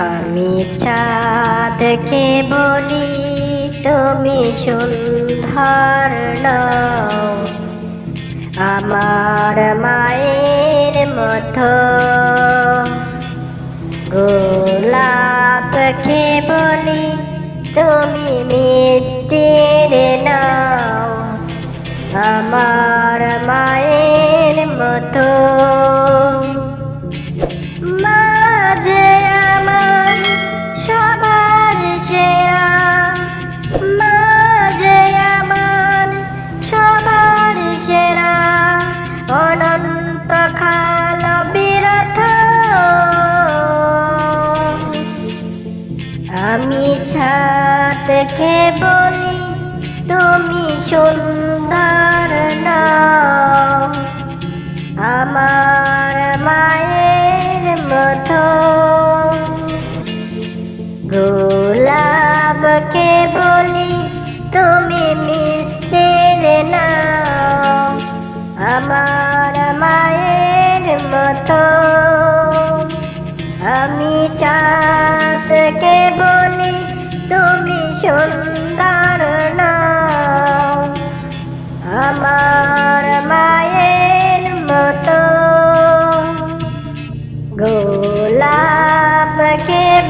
আমি চাঁদকে বলি তুমি সুন্দর নও, আমার মায়ের মতো। গোলাপকে বলি তুমি মিষ্টির নাও, আমার মায়ের মতো। মাঝে আমার সবার সেরা, মাঝে আমার সবার সেরা, অনন্তকাল বিরত। আমি ছাদকে বলি তুমি সুন্দর নও, আমার মায়ের মতো। গোলাপকে বলি তুমি মিষ্টির নাও, আমার মায়ের মতো। আমি চাঁদকে বলি তুমি সুন্দর নও, আমার মায়ের মতো। গোলাপকে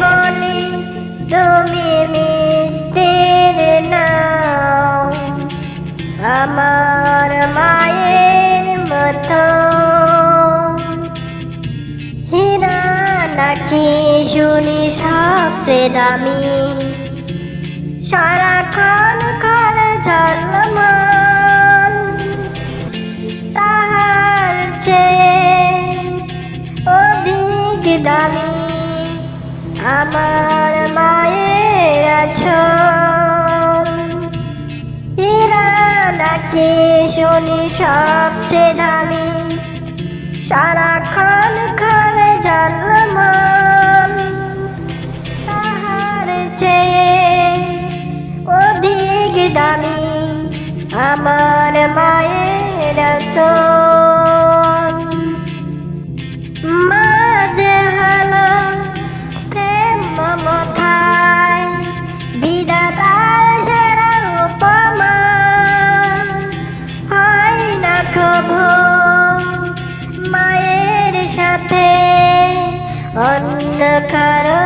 বলি তুমি মিষ্টির নাও, আমার মায়ের মতো। হীরা নাকি শুনি সবচেয়ে দামি, সারাক্ষণ করে ঝলমল, তাহার চেয়ে অধিক দামি আমার মায়ের আঁচল। হীরা নাকি শুনি সবচেয়ে দামি, সারাক্ষণ করে ঝলমল, তাহার চেয়ে অধিক দামি আমার মায়ের আঁচল। মাঝে হলো প্রেম মমতায় বিধাতার সেরা উপমা, হয় না কভু মায়ের সাথে অন্য কারো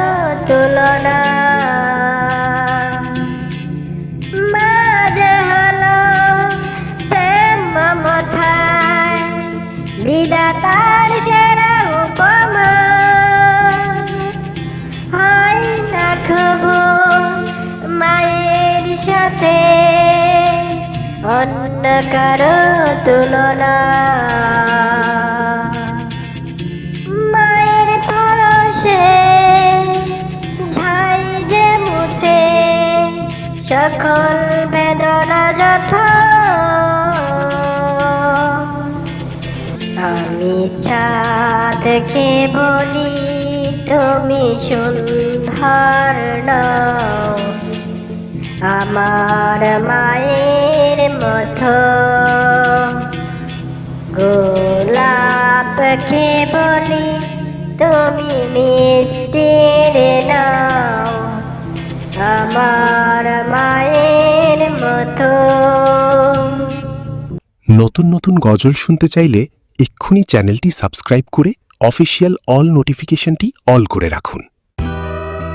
তুলনা। মাঝে হলো প্রেম মমতায় বিধাতার সেরা উপমা, হয় না কভু মায়ের সাথে অন্য কারো তুলনা। মায়ের পরশে ঝাই যে মুছে সকল বেদনা যথ। আমি চাঁদকে বলি তুমি সুন্দর নও, আমার মায়ের মতো। গোলাপকে বলি তুমি মিষ্টির নাও, আমার মায়ের মতো। নতুন নতুন গজল শুনতে চাইলে এক্ষুনি চ্যানেলটি সাবস্ক্রাইব করে অফিসিয়াল অল নোটিফিকেশনটি অল করে রাখুন।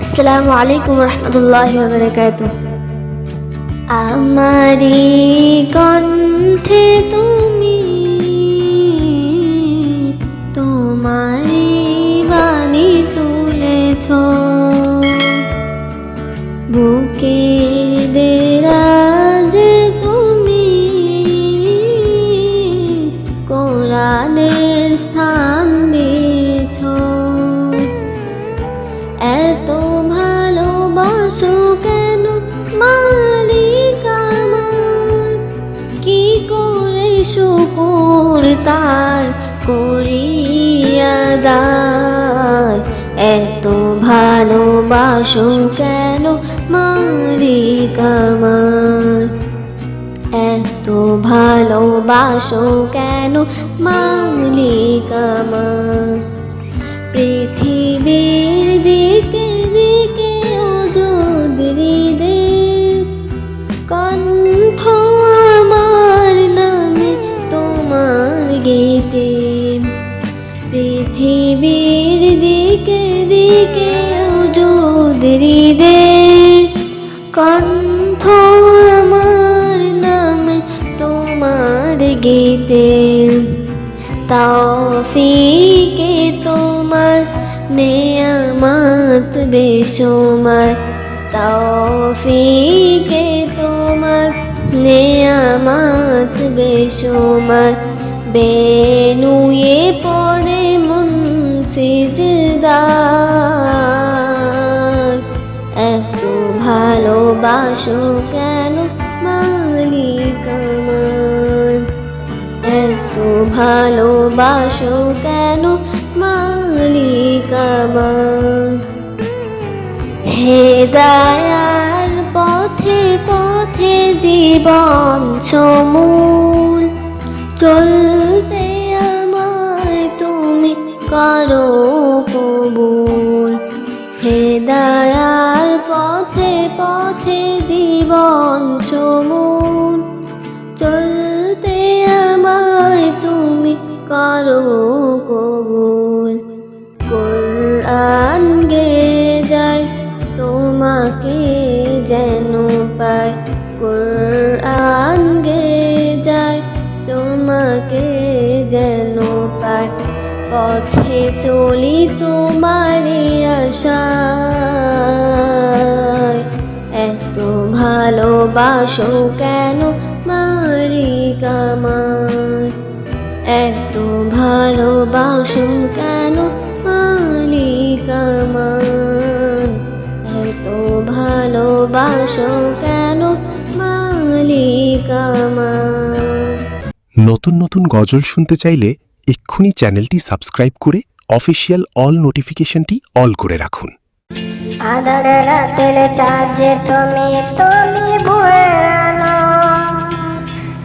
আসসালামু আলাইকুম রহমতুল্লাহি ওয়া বারাকাতুহু। আমারি কণ্ঠে তুমি তোমারি বাণী তুলেছ, বুকের দেরাজে তুমি কোরআনের স্থান দিয়েছ। এত ভালোবাসো কেন মালিক আমার, কি করে শুকর তার করিয়া দায়। এত ভালোবাসো কেন মালিক আমার, এত ভালোবাসো কেন মালিক আমার। পৃথিবীর দিকে হৃদের কণ্ঠ আমার নামে তোমার গীতে তৌফিকে তোমার নেয়ামত বেশুমার তৌফিকে তোমার নেয়ামত বেশুমার বেনুয়ে পড়ে মন সিজদায় এত ভালোবাসো কেন মালিক আমার এত ভালোবাসো কেন মালিক আমার হেদায়ার পথে পথে জীবন সমূল চলতে আমায় তুমি করো কবুল হেদায়ার পথে পথে জীবন সমূল চলতে আমায় তুমি করো কবুল কোরআন গে যায় তোমাকে যেন পায় কোরআন গে যায় তোমাকে যেন পায় পথে চলি তোমারই আশায় এত ভালোবাসো কেন মালিক আমার এত ভালোবাসো কেন মালিক আমার এত ভালোবাসো কেন মালিক আমার নতুন নতুন গজল শুনতে চাইলে এক্ষুনি চ্যানেলটি সাবস্ক্রাইব করে অফিসিয়াল অল নোটিফিকেশনটি অল করে রাখুন। আধার রাতের চাঁদে তুমি তুমি ভোরের আলো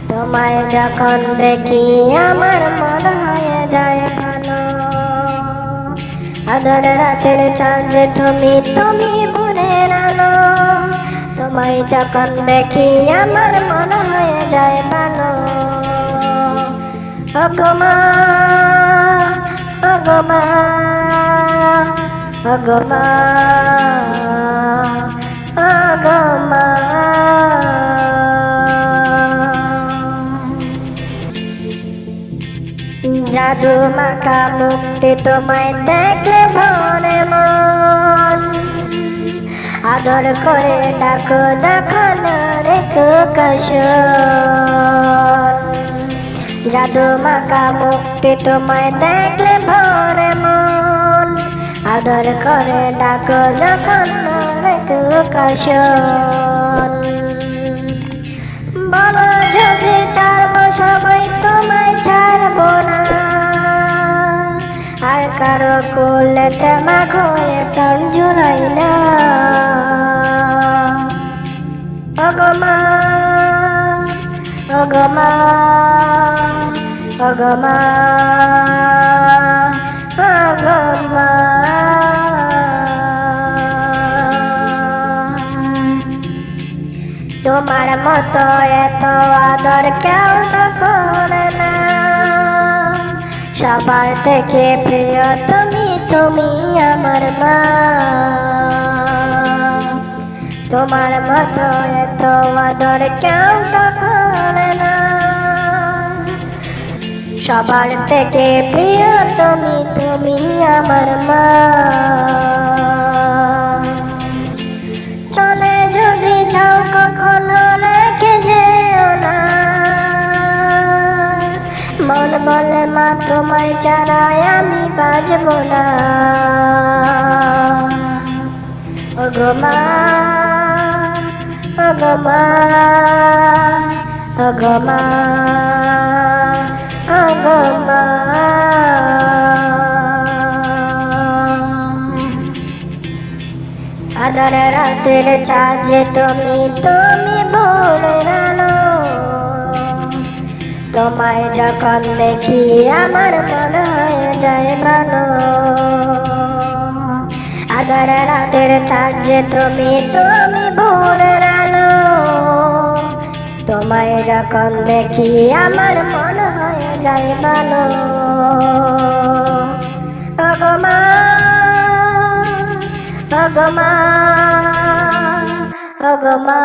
তোমায় যখন দেখি আমার মন হয়ে যায় ভালো আধার রাতের চাঁদে তুমি তুমি ভোরের আলো তোমায় যখন দেখি আমার মন হয়ে যায় ভালো অগমা অগমা অগমা অগমা জাদু মাখা মুক্তি তোমায় দেখলে ভরে মন আদর করে ডাকো যখন রেখো কাশন জাদু মাখা মুক্তি তোমায় দেখলে ভরে মন আদর করে ডাকো যখন রেখো কাশন বলো যদি ছাড়বো সবাই তোমায় ছাড়বো না আর কারো কোলেতে মাখো প্রাণ জুড়াই না অগমা অগমা অগমা অগমা তোমার মতো এত আদর কেউ তো করে না সবার থেকে প্রিয় তুমি তুমি আমার মা তোমার মতো এত আদর কেউ তো করে না সবার থেকে প্রিয় তুমি তুমি আমার মা চলে যদি যাও কখনো রেখে যেও না মন বলে মা তোমায় ছাড়াই আমি বাঁচবো না ওগো মা ওগো মা ওগো মা ওগো মা আধার রাতের চাঁদে তুমি তুমি ভোরের আলো তোমায় যখন দেখি আমার মন হয়ে যায় ভালো আধার রাতের চাঁদে তুমি তুমি ভোরের আলো তোমায় যখন দেখি আমার মন হয়ে যায় ভালো ওগো মা ওগো মা, ওগো মা।